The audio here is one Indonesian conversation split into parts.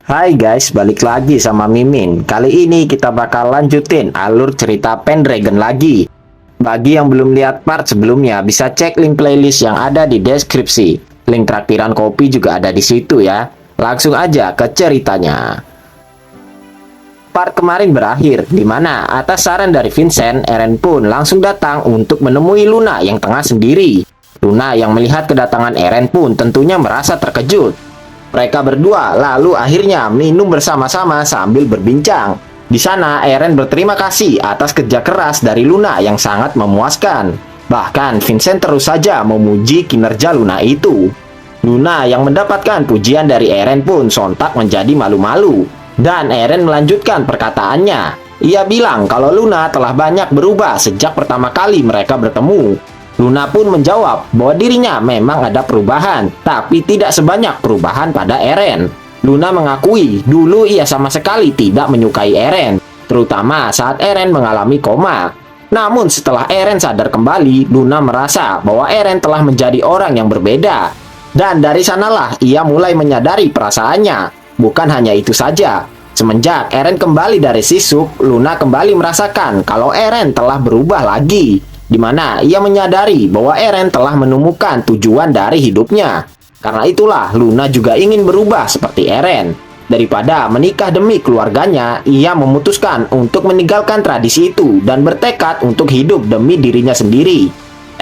Hai guys, balik lagi sama Mimin. Kali ini kita bakal lanjutin alur cerita Pendragon lagi. Bagi yang belum lihat part sebelumnya, bisa cek link playlist yang ada di deskripsi. Link traktiran kopi juga ada di situ ya. Langsung aja ke ceritanya. Part kemarin berakhir, di mana atas saran dari Vincent, Eren pun langsung datang untuk menemui Luna yang tengah sendiri. Luna yang melihat kedatangan Eren pun tentunya merasa terkejut. Mereka berdua lalu akhirnya minum bersama-sama sambil berbincang. Di sana Eren berterima kasih atas kerja keras dari Luna yang sangat memuaskan. Bahkan Vincent terus saja memuji kinerja Luna itu. Luna yang mendapatkan pujian dari Eren pun sontak menjadi malu-malu. Dan Eren melanjutkan perkataannya. Ia bilang kalau Luna telah banyak berubah sejak pertama kali mereka bertemu. Luna pun menjawab bahwa dirinya memang ada perubahan, tapi tidak sebanyak perubahan pada Eren. Luna mengakui dulu ia sama sekali tidak menyukai Eren, terutama saat Eren mengalami koma. Namun setelah Eren sadar kembali, Luna merasa bahwa Eren telah menjadi orang yang berbeda. Dan dari sanalah ia mulai menyadari perasaannya. Bukan hanya itu saja, semenjak Eren kembali dari sisuk, Luna kembali merasakan kalau Eren telah berubah lagi, di mana ia menyadari bahwa Eren telah menemukan tujuan dari hidupnya. Karena itulah Luna juga ingin berubah seperti Eren. Daripada menikah demi keluarganya, ia memutuskan untuk meninggalkan tradisi itu dan bertekad untuk hidup demi dirinya sendiri.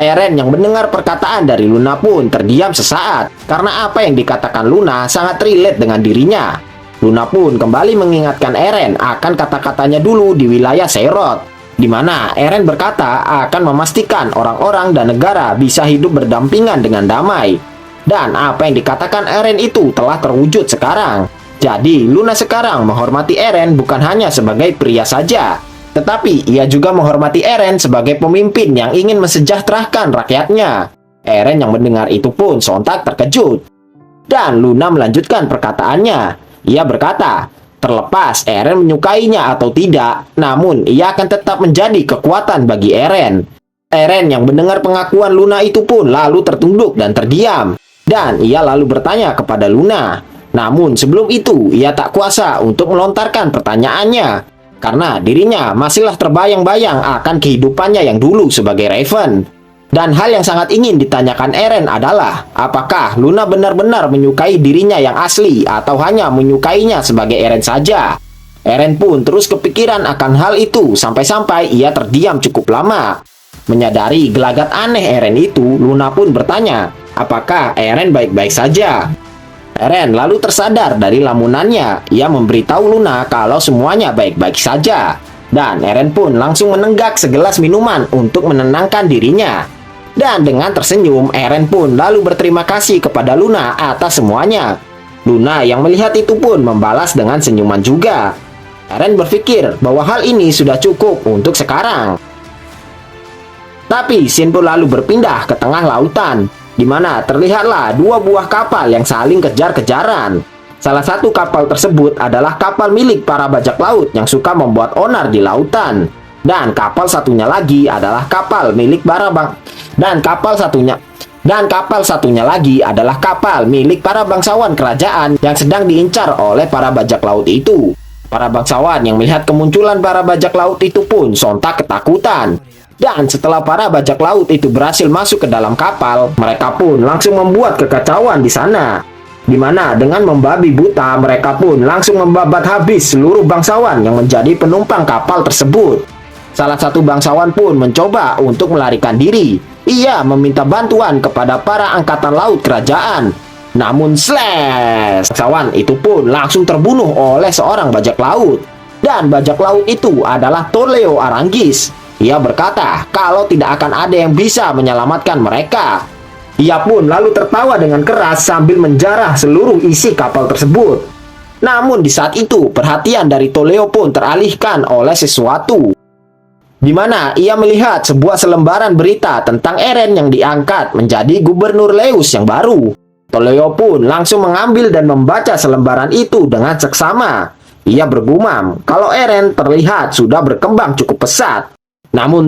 Eren yang mendengar perkataan dari Luna pun terdiam sesaat, karena apa yang dikatakan Luna sangat relate dengan dirinya. Luna pun kembali mengingatkan Eren akan kata-katanya dulu di wilayah Seiroth, di mana Eren berkata akan memastikan orang-orang dan negara bisa hidup berdampingan dengan damai. Dan apa yang dikatakan Eren itu telah terwujud sekarang. Jadi Luna sekarang menghormati Eren bukan hanya sebagai pria saja, tetapi ia juga menghormati Eren sebagai pemimpin yang ingin mensejahterakan rakyatnya. Eren yang mendengar itu pun sontak terkejut. Dan Luna melanjutkan perkataannya. Ia berkata, terlepas Eren menyukainya atau tidak, namun ia akan tetap menjadi kekuatan bagi Eren. Eren yang mendengar pengakuan Luna itu pun lalu tertunduk dan terdiam. Dan ia lalu bertanya kepada Luna. Namun sebelum itu ia tak kuasa untuk melontarkan pertanyaannya, karena dirinya masihlah terbayang-bayang akan kehidupannya yang dulu sebagai Raven. Dan hal yang sangat ingin ditanyakan Eren adalah, apakah Luna benar-benar menyukai dirinya yang asli atau hanya menyukainya sebagai Eren saja? Eren pun terus kepikiran akan hal itu sampai-sampai ia terdiam cukup lama. Menyadari gelagat aneh Eren itu, Luna pun bertanya, apakah Eren baik-baik saja? Eren lalu tersadar dari lamunannya. Ia memberitahu Luna kalau semuanya baik-baik saja. Dan Eren pun langsung menenggak segelas minuman untuk menenangkan dirinya. Dan dengan tersenyum, Eren pun lalu berterima kasih kepada Luna atas semuanya. Luna yang melihat itu pun membalas dengan senyuman juga. Eren berpikir bahwa hal ini sudah cukup untuk sekarang. Tapi scene pun lalu berpindah ke tengah lautan, di mana terlihatlah dua buah kapal yang saling kejar-kejaran. Salah satu kapal tersebut adalah kapal milik para bajak laut yang suka membuat onar di lautan. Dan kapal satunya lagi adalah kapal milik para bangsawan kerajaan yang sedang diincar oleh para bajak laut itu. Para bangsawan yang melihat kemunculan para bajak laut itu pun sontak ketakutan. Dan setelah para bajak laut itu berhasil masuk ke dalam kapal, mereka pun langsung membuat kekacauan di sana. Di mana dengan membabi buta, mereka pun langsung membabat habis seluruh bangsawan yang menjadi penumpang kapal tersebut. Salah satu bangsawan pun mencoba untuk melarikan diri. Ia meminta bantuan kepada para angkatan laut kerajaan. Namun bangsawan itu pun langsung terbunuh oleh seorang bajak laut. Dan bajak laut itu adalah Toleo Aranguis. Ia berkata kalau tidak akan ada yang bisa menyelamatkan mereka. Ia pun lalu tertawa dengan keras sambil menjarah seluruh isi kapal tersebut. Namun di saat itu perhatian dari Toleo pun teralihkan oleh sesuatu, di mana ia melihat sebuah selembaran berita tentang Eren yang diangkat menjadi gubernur Leus yang baru. Toleo pun langsung mengambil dan membaca selembaran itu dengan seksama. Ia bergumam kalau Eren terlihat sudah berkembang cukup pesat. Namun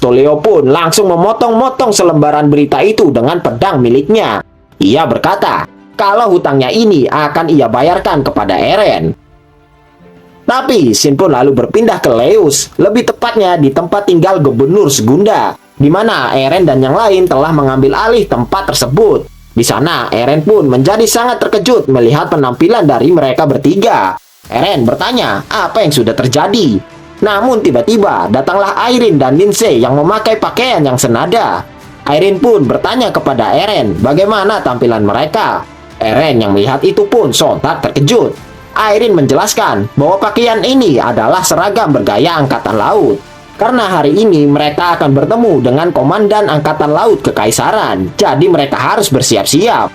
Toleo pun langsung memotong-motong selembaran berita itu dengan pedang miliknya. Ia berkata, kalau hutangnya ini akan ia bayarkan kepada Eren. Tapi Shin pun lalu berpindah ke Leus, lebih tepatnya di tempat tinggal Gubernur Segunda, di mana Eren dan yang lain telah mengambil alih tempat tersebut. Di sana, Eren pun menjadi sangat terkejut melihat penampilan dari mereka bertiga. Eren bertanya apa yang sudah terjadi. Namun tiba-tiba datanglah Irene dan Lindsay yang memakai pakaian yang senada. Irene pun bertanya kepada Eren bagaimana tampilan mereka. Eren yang melihat itu pun sontak terkejut. Irene menjelaskan bahwa pakaian ini adalah seragam bergaya Angkatan Laut. Karena hari ini mereka akan bertemu dengan Komandan Angkatan Laut Kekaisaran, jadi mereka harus bersiap-siap.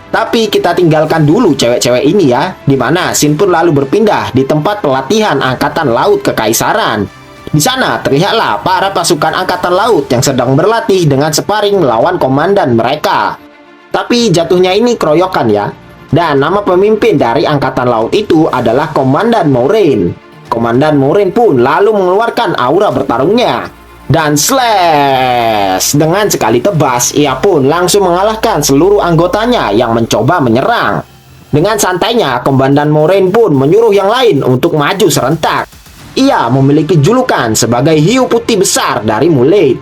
Tapi kita tinggalkan dulu cewek-cewek ini ya, di mana Shin pun lalu berpindah di tempat pelatihan Angkatan Laut Kekaisaran. Di sana terlihatlah para pasukan Angkatan Laut yang sedang berlatih dengan sparring melawan komandan mereka. Tapi jatuhnya ini keroyokan ya. Dan nama pemimpin dari Angkatan Laut itu adalah Komandan Moraine. Komandan Moraine pun lalu mengeluarkan aura bertarungnya. Dan slash! Dengan sekali tebas, ia pun langsung mengalahkan seluruh anggotanya yang mencoba menyerang. Dengan santainya, Komandan Moraine pun menyuruh yang lain untuk maju serentak. Ia memiliki julukan sebagai hiu putih besar dari Mulate.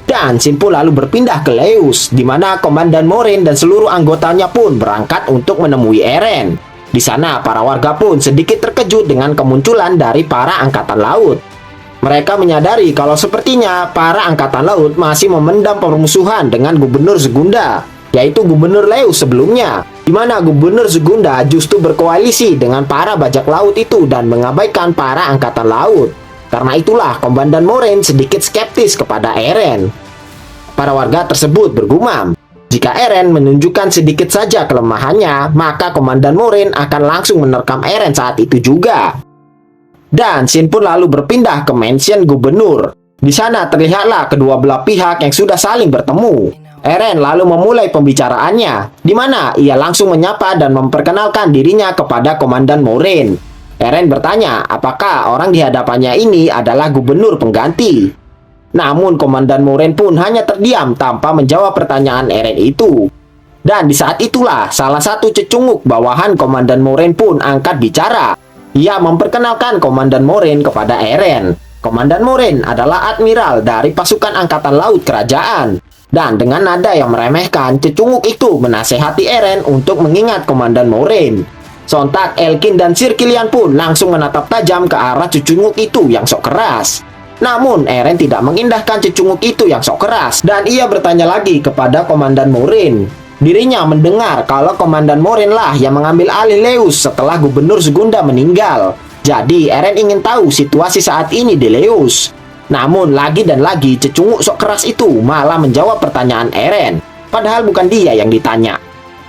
Dan Shin pun lalu berpindah ke Leus, di mana Komandan Moraine dan seluruh anggotanya pun berangkat untuk menemui Eren. Di sana, para warga pun sedikit terkejut dengan kemunculan dari para Angkatan Laut. Mereka menyadari kalau sepertinya para Angkatan Laut masih memendam permusuhan dengan Gubernur Segunda, yaitu Gubernur Leus sebelumnya, di mana Gubernur Segunda justru berkoalisi dengan para bajak laut itu dan mengabaikan para Angkatan Laut. Karena itulah Komandan Moraine sedikit skeptis kepada Eren. Para warga tersebut bergumam, jika Eren menunjukkan sedikit saja kelemahannya, maka Komandan Moraine akan langsung menerkam Eren saat itu juga. Dan Shin pun lalu berpindah ke mansion gubernur. Di sana terlihatlah kedua belah pihak yang sudah saling bertemu. Eren lalu memulai pembicaraannya, di mana ia langsung menyapa dan memperkenalkan dirinya kepada Komandan Moraine. Eren bertanya apakah orang di hadapannya ini adalah gubernur pengganti. Namun Komandan Moraine pun hanya terdiam tanpa menjawab pertanyaan Eren itu. Dan di saat itulah salah satu cecunguk bawahan Komandan Moraine pun angkat bicara. Ia memperkenalkan Komandan Moraine kepada Eren. Komandan Moraine adalah admiral dari pasukan Angkatan Laut Kerajaan. Dan dengan nada yang meremehkan, cecunguk itu menasehati Eren untuk mengingat Komandan Moraine. Sontak Elkin dan Sir Kilian pun langsung menatap tajam ke arah cecunguk itu yang sok keras. Namun Eren tidak mengindahkan cecunguk itu yang sok keras dan ia bertanya lagi kepada Komandan Moraine. Dirinya mendengar kalau Komandan Moraine lah yang mengambil alih Leus setelah Gubernur Segunda meninggal. Jadi Eren ingin tahu situasi saat ini di Leus. Namun lagi dan lagi cecunguk sok keras itu malah menjawab pertanyaan Eren. Padahal bukan dia yang ditanya.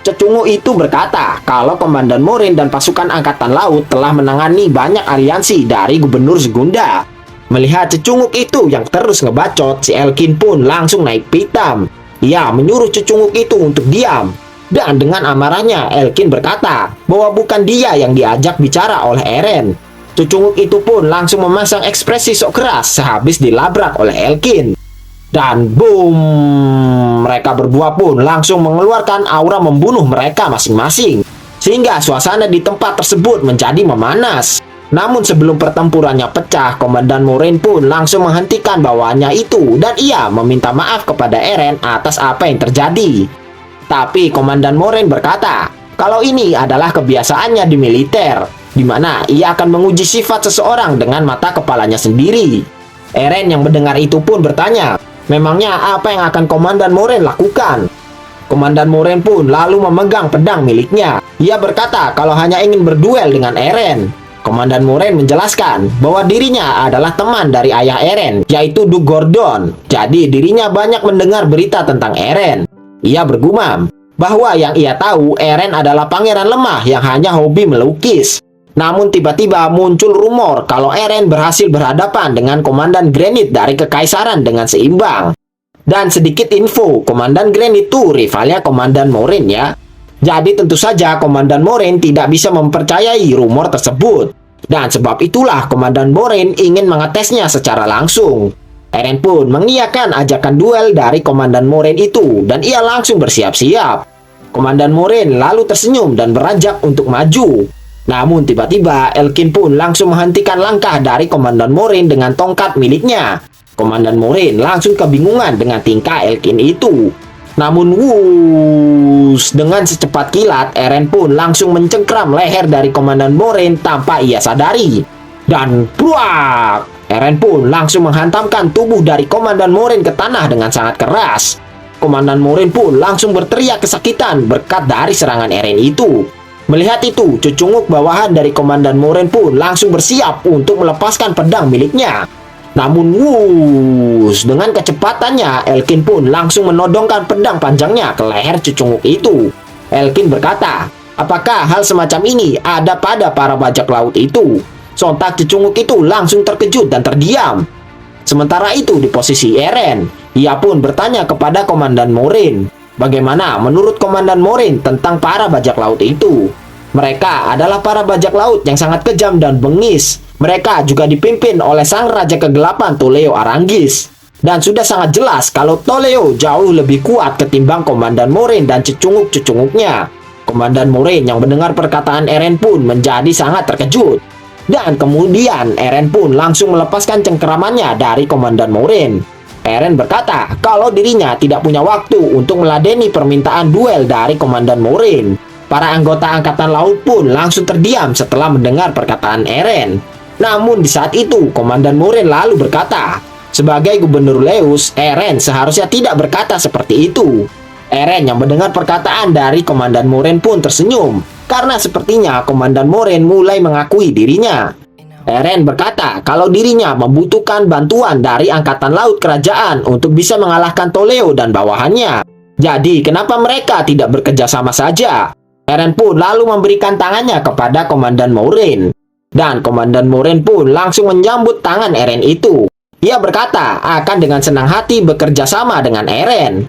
Cecunguk itu berkata kalau Komandan Moraine dan pasukan Angkatan Laut telah menangani banyak aliansi dari Gubernur Segunda. Melihat cecunguk itu yang terus ngebacot, si Elkin pun langsung naik pitam. Ia menyuruh cecunguk itu untuk diam. Dan dengan amarahnya, Elkin berkata bahwa bukan dia yang diajak bicara oleh Eren. Cecunguk itu pun langsung memasang ekspresi sok keras sehabis dilabrak oleh Elkin. Dan boom, mereka berdua pun langsung mengeluarkan aura membunuh mereka masing-masing. Sehingga suasana di tempat tersebut menjadi memanas. Namun sebelum pertempurannya pecah, Komandan Moraine pun langsung menghentikan bawaannya itu dan ia meminta maaf kepada Eren atas apa yang terjadi. Tapi Komandan Moraine berkata kalau ini adalah kebiasaannya di militer, di mana ia akan menguji sifat seseorang dengan mata kepalanya sendiri. Eren yang mendengar itu pun bertanya, memangnya apa yang akan Komandan Moraine lakukan? Komandan Moraine pun lalu memegang pedang miliknya. Ia berkata kalau hanya ingin berduel dengan Eren. Komandan Moraine menjelaskan bahwa dirinya adalah teman dari ayah Eren, yaitu Duke Gordon. Jadi dirinya banyak mendengar berita tentang Eren. Ia bergumam bahwa yang ia tahu Eren adalah pangeran lemah yang hanya hobi melukis. Namun tiba-tiba muncul rumor kalau Eren berhasil berhadapan dengan Komandan Granite dari Kekaisaran dengan seimbang. Dan sedikit info, Komandan Granite itu rivalnya Komandan Moraine ya. Jadi tentu saja Komandan Moraine tidak bisa mempercayai rumor tersebut. Dan sebab itulah Komandan Moraine ingin mengetesnya secara langsung. Eren pun mengiyakan ajakan duel dari Komandan Moraine itu dan ia langsung bersiap-siap. Komandan Morin lalu tersenyum dan beranjak untuk maju. Namun tiba-tiba Elkin pun langsung menghentikan langkah dari Komandan Morin dengan tongkat miliknya. Komandan Morin langsung kebingungan dengan tingkah Elkin itu. Namun dengan secepat kilat, Eren pun langsung mencengkram leher dari Komandan Morin tanpa ia sadari. Dan pruak! Eren pun langsung menghantamkan tubuh dari Komandan Morin ke tanah dengan sangat keras. Komandan Morin pun langsung berteriak kesakitan berkat dari serangan Eren itu. Melihat itu, cucunguk bawahan dari Komandan Morin pun langsung bersiap untuk melepaskan pedang miliknya. Namun dengan kecepatannya, Elkin pun langsung menodongkan pedang panjangnya ke leher cucunguk itu. Elkin berkata, apakah hal semacam ini ada pada para bajak laut itu? Sontak cucunguk itu langsung terkejut dan terdiam. Sementara itu di posisi Eren, ia pun bertanya kepada Komandan Morin, bagaimana menurut Komandan Morin tentang para bajak laut itu? Mereka adalah para bajak laut yang sangat kejam dan bengis. Mereka juga dipimpin oleh sang Raja Kegelapan Toleo Aranguis. Dan sudah sangat jelas kalau Toleo jauh lebih kuat ketimbang Komandan Morin dan cucunguk-cucunguknya. Komandan Morin yang mendengar perkataan Eren pun menjadi sangat terkejut. Dan kemudian Eren pun langsung melepaskan cengkeramannya dari Komandan Morin. Eren berkata kalau dirinya tidak punya waktu untuk meladeni permintaan duel dari Komandan Morin. Para anggota Angkatan Laut pun langsung terdiam setelah mendengar perkataan Eren. Namun di saat itu Komandan Morin lalu berkata, sebagai Gubernur Leus, Eren seharusnya tidak berkata seperti itu. Eren yang mendengar perkataan dari Komandan Morin pun tersenyum, karena sepertinya Komandan Morin mulai mengakui dirinya. Eren berkata kalau dirinya membutuhkan bantuan dari Angkatan Laut Kerajaan untuk bisa mengalahkan Toleo dan bawahannya. Jadi kenapa mereka tidak bekerja sama saja? Eren pun lalu memberikan tangannya kepada Komandan Morin. Dan Komandan Morin pun langsung menyambut tangan Eren itu. Ia berkata akan dengan senang hati bekerja sama dengan Eren.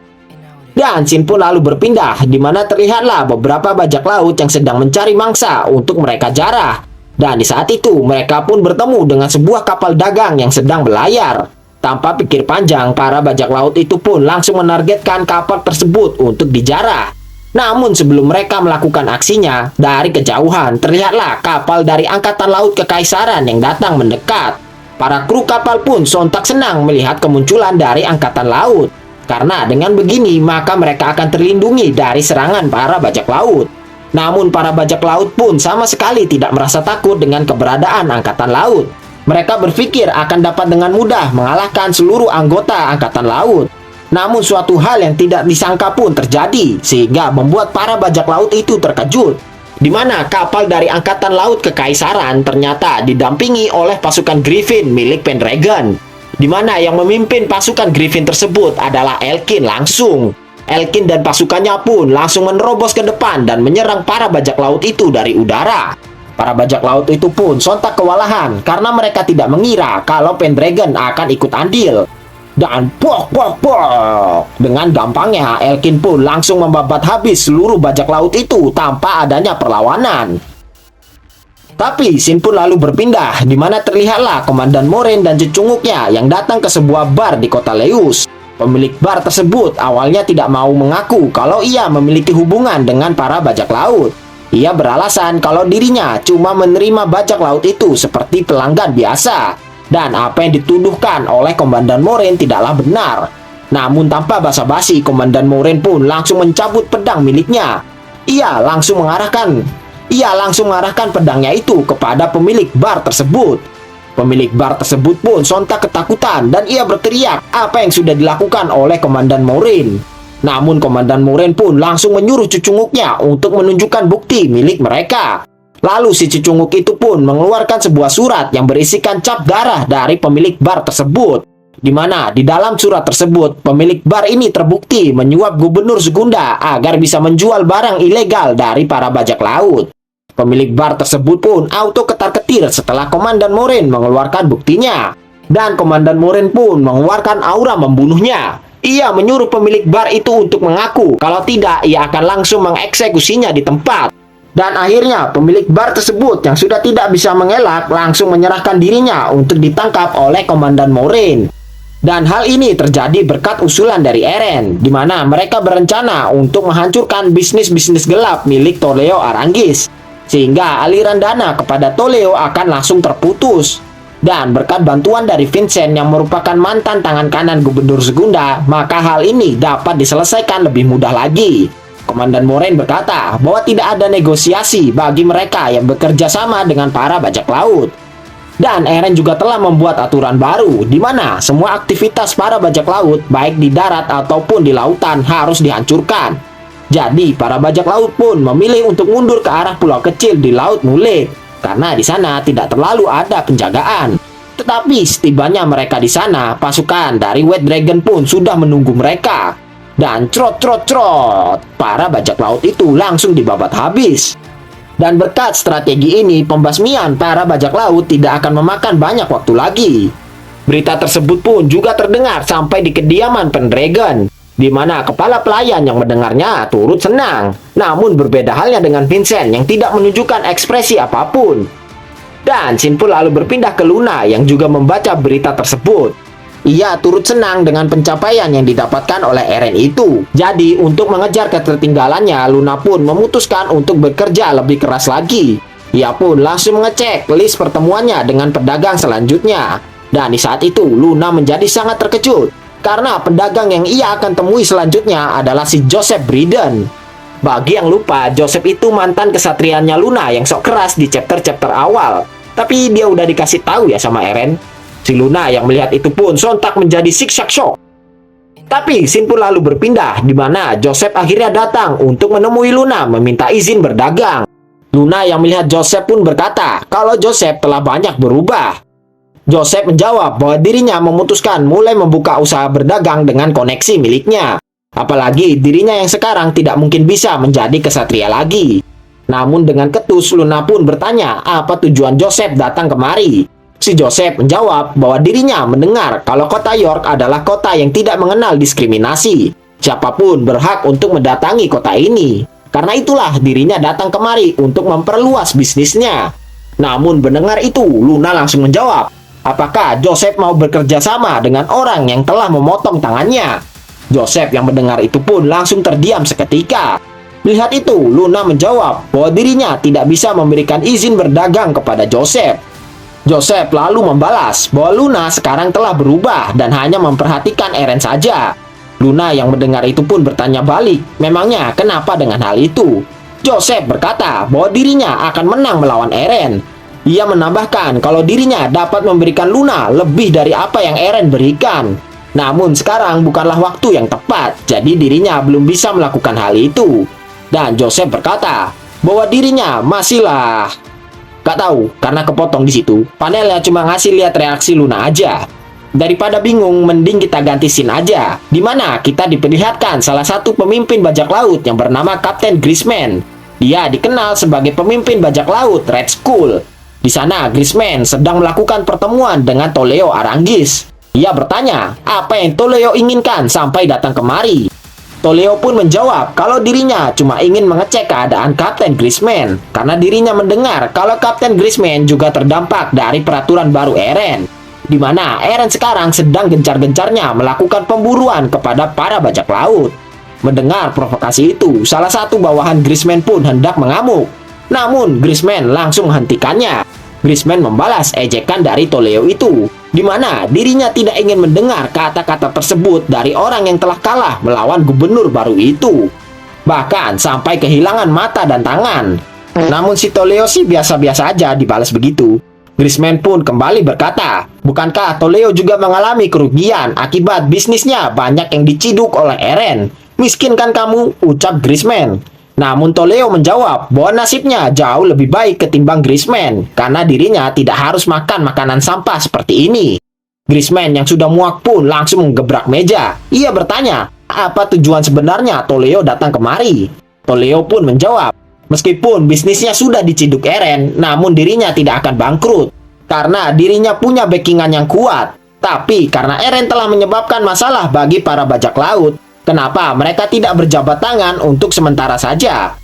Dan scene pun lalu berpindah, di mana terlihatlah beberapa bajak laut yang sedang mencari mangsa untuk mereka jarah. Dan di saat itu mereka pun bertemu dengan sebuah kapal dagang yang sedang berlayar. Tanpa pikir panjang, para bajak laut itu pun langsung menargetkan kapal tersebut untuk dijarah. Namun sebelum mereka melakukan aksinya, dari kejauhan terlihatlah kapal dari Angkatan Laut Kekaisaran yang datang mendekat. Para kru kapal pun sontak senang melihat kemunculan dari Angkatan Laut. Karena dengan begini maka mereka akan terlindungi dari serangan para bajak laut. Namun para bajak laut pun sama sekali tidak merasa takut dengan keberadaan Angkatan Laut. Mereka berpikir akan dapat dengan mudah mengalahkan seluruh anggota Angkatan Laut. Namun suatu hal yang tidak disangka pun terjadi, sehingga membuat para bajak laut itu terkejut. Di mana kapal dari Angkatan Laut Kekaisaran ternyata didampingi oleh pasukan Griffin milik Pendragon. Di mana yang memimpin pasukan Griffin tersebut adalah Elkin langsung. Elkin dan pasukannya pun langsung menerobos ke depan dan menyerang para bajak laut itu dari udara. Para bajak laut itu pun sontak kewalahan karena mereka tidak mengira kalau Pendragon akan ikut andil. Dan dengan gampangnya Elkin pun langsung membabat habis seluruh bajak laut itu tanpa adanya perlawanan. Tapi scene pun lalu berpindah, di mana terlihatlah Komandan Morin dan cucunguknya yang datang ke sebuah bar di kota Leus. Pemilik bar tersebut awalnya tidak mau mengaku kalau ia memiliki hubungan dengan para bajak laut. Ia beralasan kalau dirinya cuma menerima bajak laut itu seperti pelanggan biasa. Dan apa yang dituduhkan oleh Komandan Morin tidaklah benar. Namun tanpa basa-basi, Komandan Morin pun langsung mencabut pedang miliknya. Ia langsung mengarahkan pedangnya itu kepada pemilik bar tersebut. Pemilik bar tersebut pun sontak ketakutan dan ia berteriak apa yang sudah dilakukan oleh Komandan Morin. Namun Komandan Morin pun langsung menyuruh cucunguknya untuk menunjukkan bukti milik mereka. Lalu si cucunguk itu pun mengeluarkan sebuah surat yang berisikan cap darah dari pemilik bar tersebut. Di mana di dalam surat tersebut, pemilik bar ini terbukti menyuap Gubernur Sugunda agar bisa menjual barang ilegal dari para bajak laut. Pemilik bar tersebut pun auto ketar-ketir setelah Komandan Morin mengeluarkan buktinya. Dan Komandan Morin pun mengeluarkan aura membunuhnya. Ia menyuruh pemilik bar itu untuk mengaku, kalau tidak ia akan langsung mengeksekusinya di tempat. Dan akhirnya pemilik bar tersebut yang sudah tidak bisa mengelak langsung menyerahkan dirinya untuk ditangkap oleh Komandan Morin. Dan hal ini terjadi berkat usulan dari Eren, di mana mereka berencana untuk menghancurkan bisnis-bisnis gelap milik Toledo Aranguiz, sehingga aliran dana kepada Toledo akan langsung terputus. Dan berkat bantuan dari Vincent yang merupakan mantan tangan kanan Gubernur Segunda, maka hal ini dapat diselesaikan lebih mudah lagi. Komandan Moraine berkata bahwa tidak ada negosiasi bagi mereka yang bekerja sama dengan para bajak laut. Dan Eren juga telah membuat aturan baru, di mana semua aktivitas para bajak laut, baik di darat ataupun di lautan, harus dihancurkan. Jadi, para bajak laut pun memilih untuk mundur ke arah pulau kecil di Laut Mulek, karena di sana tidak terlalu ada penjagaan. Tetapi setibanya mereka di sana, pasukan dari White Dragon pun sudah menunggu mereka. Dan trot, para bajak laut itu langsung dibabat habis. Dan berkat strategi ini, pembasmian para bajak laut tidak akan memakan banyak waktu lagi. Berita tersebut pun juga terdengar sampai di kediaman Pendragon, di mana kepala pelayan yang mendengarnya turut senang. Namun berbeda halnya dengan Vincent yang tidak menunjukkan ekspresi apapun. Dan Shin pun lalu berpindah ke Luna yang juga membaca berita tersebut. Ia turut senang dengan pencapaian yang didapatkan oleh Eren itu. Jadi, untuk mengejar ketertinggalannya, Luna pun memutuskan untuk bekerja lebih keras lagi. Ia pun langsung mengecek list pertemuannya dengan pedagang selanjutnya. Dan di saat itu, Luna menjadi sangat terkejut, karena pedagang yang ia akan temui selanjutnya adalah si Joseph Briden. Bagi yang lupa, Joseph itu mantan kesatriannya Luna yang sok keras di chapter-chapter awal. Tapi dia udah dikasih tahu ya sama Eren. Si Luna yang melihat itu pun sontak menjadi siksyak shock. Tapi Shin pun lalu berpindah, di mana Joseph akhirnya datang untuk menemui Luna meminta izin berdagang. Luna yang melihat Joseph pun berkata kalau Joseph telah banyak berubah. Joseph menjawab bahwa dirinya memutuskan mulai membuka usaha berdagang dengan koneksi miliknya. Apalagi dirinya yang sekarang tidak mungkin bisa menjadi kesatria lagi. Namun dengan ketus, Luna pun bertanya apa tujuan Joseph datang kemari. Si Joseph menjawab bahwa dirinya mendengar kalau kota York adalah kota yang tidak mengenal diskriminasi. Siapapun berhak untuk mendatangi kota ini. Karena itulah dirinya datang kemari untuk memperluas bisnisnya. Namun mendengar itu, Luna langsung menjawab, apakah Joseph mau bekerja sama dengan orang yang telah memotong tangannya? Joseph yang mendengar itu pun langsung terdiam seketika. Melihat itu, Luna menjawab bahwa dirinya tidak bisa memberikan izin berdagang kepada Joseph. Joseph lalu membalas bahwa Luna sekarang telah berubah dan hanya memperhatikan Eren saja. Luna yang mendengar itu pun bertanya balik, memangnya kenapa dengan hal itu? Joseph berkata bahwa dirinya akan menang melawan Eren. Ia menambahkan kalau dirinya dapat memberikan Luna lebih dari apa yang Eren berikan. Namun sekarang bukanlah waktu yang tepat, jadi dirinya belum bisa melakukan hal itu. Dan Joseph berkata bahwa dirinya masihlah gak tahu, karena kepotong di situ. Panelnya cuma ngasih lihat reaksi Luna aja. Daripada bingung, mending kita ganti scene aja, dimana kita diperlihatkan salah satu pemimpin bajak laut yang bernama Kapten Grisman. Dia dikenal sebagai pemimpin bajak laut Red Skull. Di sana, Grisman sedang melakukan pertemuan dengan Toledo Aranguiz. Ia bertanya, apa yang Toledo inginkan sampai datang kemari? Toledo pun menjawab kalau dirinya cuma ingin mengecek keadaan Kapten Grisman, karena dirinya mendengar kalau Kapten Grisman juga terdampak dari peraturan baru Eren, di mana Eren sekarang sedang gencar-gencarnya melakukan pemburuan kepada para bajak laut. Mendengar provokasi itu, salah satu bawahan Grisman pun hendak mengamuk. Namun Grisman langsung menghentikannya. Grisman membalas ejekan dari Toledo itu, di mana dirinya tidak ingin mendengar kata-kata tersebut dari orang yang telah kalah melawan gubernur baru itu. Bahkan sampai kehilangan mata dan tangan. Namun si Toledo sih biasa-biasa aja dibalas begitu. Grisman pun kembali berkata, bukankah Toledo juga mengalami kerugian akibat bisnisnya banyak yang diciduk oleh Eren? Miskin kan kamu, ucap Grisman. Namun Toledo menjawab bahwa nasibnya jauh lebih baik ketimbang Grisman, karena dirinya tidak harus makan makanan sampah seperti ini. Grisman yang sudah muak pun langsung menggebrak meja. Ia bertanya, apa tujuan sebenarnya Toledo datang kemari? Toledo pun menjawab, meskipun bisnisnya sudah diciduk Eren, namun dirinya tidak akan bangkrut, karena dirinya punya backingan yang kuat. Tapi karena Eren telah menyebabkan masalah bagi para bajak laut, kenapa mereka tidak berjabat tangan untuk sementara saja?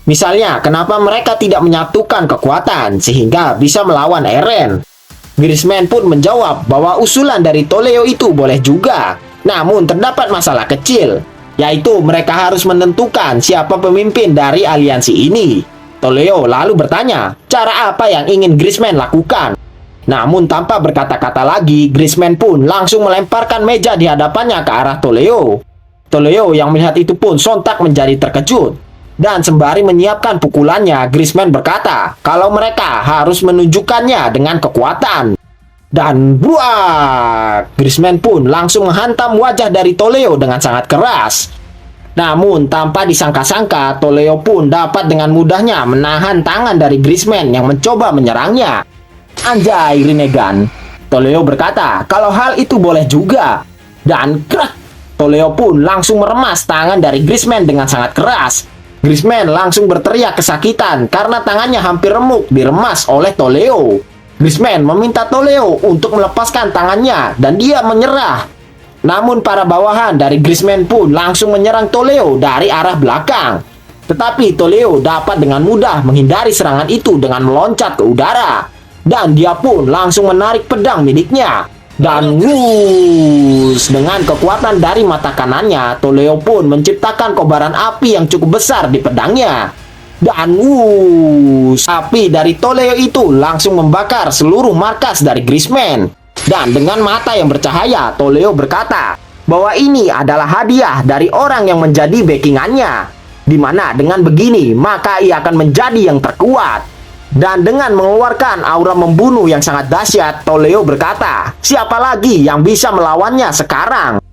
Misalnya, kenapa mereka tidak menyatukan kekuatan sehingga bisa melawan Eren? Griezmann pun menjawab bahwa usulan dari Toleo itu boleh juga. Namun terdapat masalah kecil, yaitu mereka harus menentukan siapa pemimpin dari aliansi ini. Toleo lalu bertanya, cara apa yang ingin Griezmann lakukan? Namun tanpa berkata-kata lagi, Griezmann pun langsung melemparkan meja di hadapannya ke arah Toleo. Toleo yang melihat itu pun sontak menjadi terkejut. Dan sembari menyiapkan pukulannya, Griezmann berkata kalau mereka harus menunjukkannya dengan kekuatan. Dan buak! Griezmann pun langsung menghantam wajah dari Toleo dengan sangat keras. Namun tanpa disangka-sangka, Toleo pun dapat dengan mudahnya menahan tangan dari Griezmann yang mencoba menyerangnya. Anjay, Rinnegan. Toleo berkata kalau hal itu boleh juga. Dan krak, Toleo pun langsung meremas tangan dari Griezmann dengan sangat keras. Griezmann langsung berteriak kesakitan karena tangannya hampir remuk diremas oleh Toleo. Griezmann meminta Toleo untuk melepaskan tangannya dan dia menyerah. Namun para bawahan dari Griezmann pun langsung menyerang Toleo dari arah belakang. Tetapi Toleo dapat dengan mudah menghindari serangan itu dengan meloncat ke udara. Dan dia pun langsung menarik pedang miliknya. Dan wuss, dengan kekuatan dari mata kanannya, Toleo pun menciptakan kobaran api yang cukup besar di pedangnya. Dan wuss, api dari Toleo itu langsung membakar seluruh markas dari Griezmann. Dan dengan mata yang bercahaya, Toleo berkata bahwa ini adalah hadiah dari orang yang menjadi backingannya. Dimana dengan begini, maka ia akan menjadi yang terkuat. Dan dengan mengeluarkan aura membunuh yang sangat dahsyat, Toleo berkata, siapa lagi yang bisa melawannya sekarang?